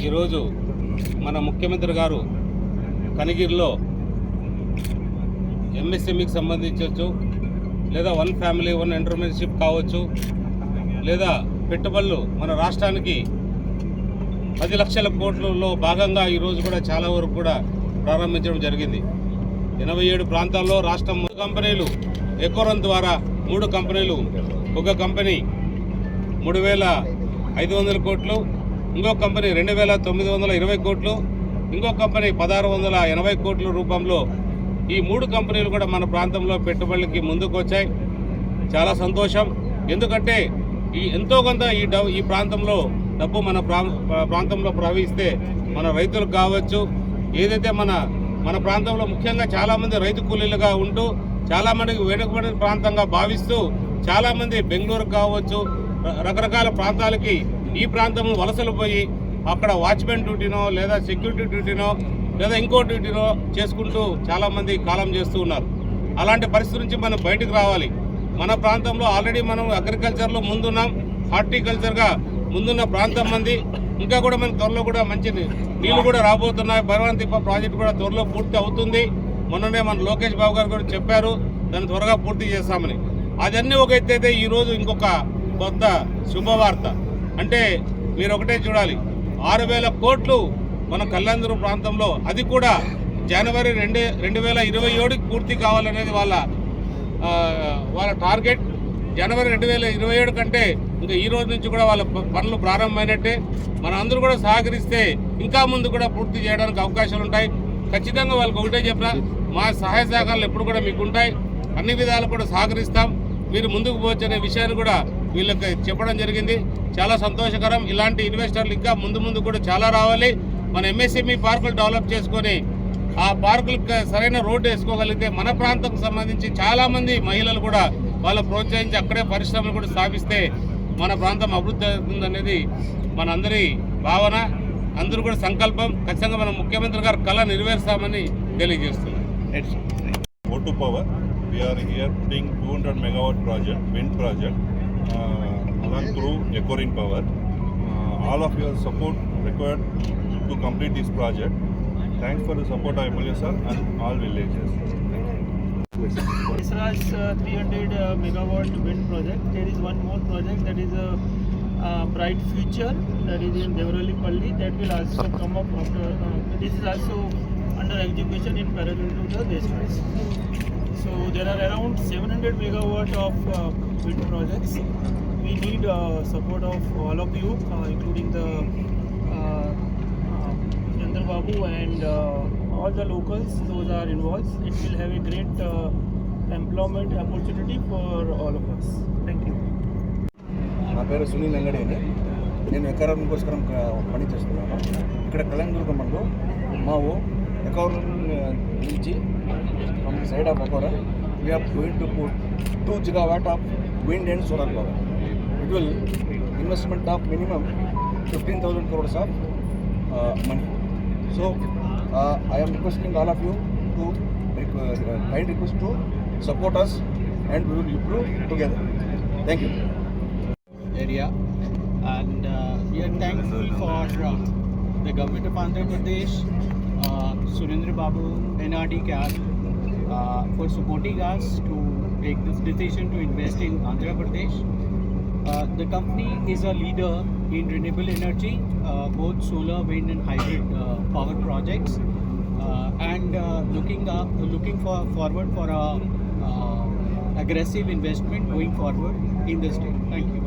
ఈరోజు మన ముఖ్యమంత్రి గారు కనిగిరిలో ఎంఎస్ఎంఈకి సంబంధించవచ్చు, లేదా వన్ ఫ్యామిలీ వన్ ఎంటర్ప్రెన్యూర్షిప్ కావచ్చు, లేదా పెట్టుబడులు మన రాష్ట్రానికి 10 లక్షల కోట్లలో భాగంగా ఈరోజు కూడా చాలా వరకు కూడా ప్రారంభించడం జరిగింది. 87 ప్రాంతాల్లో రాష్ట్రం కంపెనీలు ఎకోరన్ ద్వారా 3 కంపెనీలు, ఒక కంపెనీ 3,500 కోట్లు, ఇంకో కంపెనీ 2,920 కోట్లు, ఇంకో కంపెనీ 1,680 కోట్ల రూపంలో ఈ 3 కంపెనీలు కూడా మన ప్రాంతంలో పెట్టుబడులకి ముందుకు వచ్చాయి. చాలా సంతోషం. ఎందుకంటే ఎంతో కొంత ఈ ప్రాంతంలో డబ్బు మన ప్రాంతంలో ప్రవహిస్తే మన రైతులకు కావచ్చు, ఏదైతే మన ప్రాంతంలో ముఖ్యంగా చాలామంది రైతు కూలీలుగా ఉంటూ చాలామందికి వెనుకబడిన ప్రాంతంగా భావిస్తూ చాలామంది బెంగళూరు కావచ్చు, రకరకాల ప్రాంతాలకి ఈ ప్రాంతం వలసలు పోయి అక్కడ వాచ్మెన్ డ్యూటీనో లేదా సెక్యూరిటీ డ్యూటీనో లేదా ఇంకో డ్యూటీనో చేసుకుంటూ చాలామంది కాలం చేస్తూ ఉన్నారు. అలాంటి పరిస్థితి నుంచి మనం బయటకు రావాలి. మన ప్రాంతంలో ఆల్రెడీ మనం అగ్రికల్చర్లో ముందున్నాం, హార్టికల్చర్గా ముందున్న ప్రాంతం మంది. ఇంకా కూడా మన త్వరలో కూడా మంచి నీళ్లు కూడా రాబోతున్నాయి. భగవంతిప్ప ప్రాజెక్టు కూడా త్వరలో పూర్తి అవుతుంది. మొన్ననే మన లోకేష్ బాబు గారు కూడా చెప్పారు దాన్ని త్వరగా పూర్తి చేస్తామని. అదన్నీ ఒక ఎత్తైతే ఈరోజు ఇంకొక కొత్త శుభవార్త అంటే మీరు ఒకటే చూడాలి, 6,000 కోట్లు మన కళ్యాణదుర్గ ప్రాంతంలో, అది కూడా జనవరి 2027కి పూర్తి కావాలనేది వాళ్ళ టార్గెట్. జనవరి 2027 కంటే ఇంకా ఈ రోజు నుంచి కూడా వాళ్ళ పనులు ప్రారంభమైనట్టే. మన అందరూ కూడా సహకరిస్తే ఇంకా ముందు కూడా పూర్తి చేయడానికి అవకాశాలు ఉంటాయి. ఖచ్చితంగా వాళ్ళకి ఒకటే చెప్పిన, మా సహాయ సహకారాలు ఎప్పుడు కూడా మీకు ఉంటాయి, అన్ని విధాలు కూడా సహకరిస్తాం, మీరు ముందుకు పోవచ్చు అనే విషయాన్ని కూడా వీళ్ళకి చెప్పడం జరిగింది. చాలా సంతోషకరం. ఇలాంటి ఇన్వెస్టర్లు ఇంకా ముందు కూడా చాలా రావాలి. మన ఎంఎస్ఎంఈ పార్కులు డెవలప్ చేసుకొని ఆ పార్కులకు సరైన రోడ్డు వేసుకోగలిగితే మన ప్రాంతంకు సంబంధించి చాలామంది మహిళలు కూడా వాళ్ళు ప్రోత్సహించి అక్కడే పరిశ్రమలు కూడా స్థాపిస్తే మన ప్రాంతం అభివృద్ధి అవుతుందనేది మనందరి భావన, అందరూ కూడా సంకల్పం. ఖచ్చితంగా మన ముఖ్యమంత్రి గారు కళ నెరవేరుస్తామని తెలియజేస్తున్నాం. O2 Power, we are here putting 200 megawatt project, wind project, along through Ecorin Power. All of your support required to complete this project. Thanks for the support of MLA sir and all villages. This was 300 megawatt wind project. There is one more project that is a bright future that is in Devralipalli that will also come up after. This is also under execution in parallel to the this phase. So there are around 700 megawatt of wind projects. We need support of all of you, including the Chandra Babu and all the locals. Those are involved. It will have a great employment opportunity for all of us. Thank you. నా పేరు సునీల్ అంగడి అని. నేను ఎకరం కోసరం పని చేస్తున్నాను. ఇక్కడ కళ్యాణదుర్గంలో మా ఎకరం నుంచి ఫ్రమ్ ది సైడ్ ఆఫ్ ఎకరం we are going to put 2 gigawatt of wind and solar power. It will investment of minimum 15,000 crores of money. So I am requesting all of you to kind request to support us and we will improve together. Thank you. Area and we are thankful for the government of Andhra Pradesh, Surendra Babu, NRD CAP, for supporting us to take this decision to invest in Andhra Pradesh. The company is a leader in renewable energy, both solar, wind and hybrid power projects, and looking forward for a aggressive investment going forward in the state. Thank you.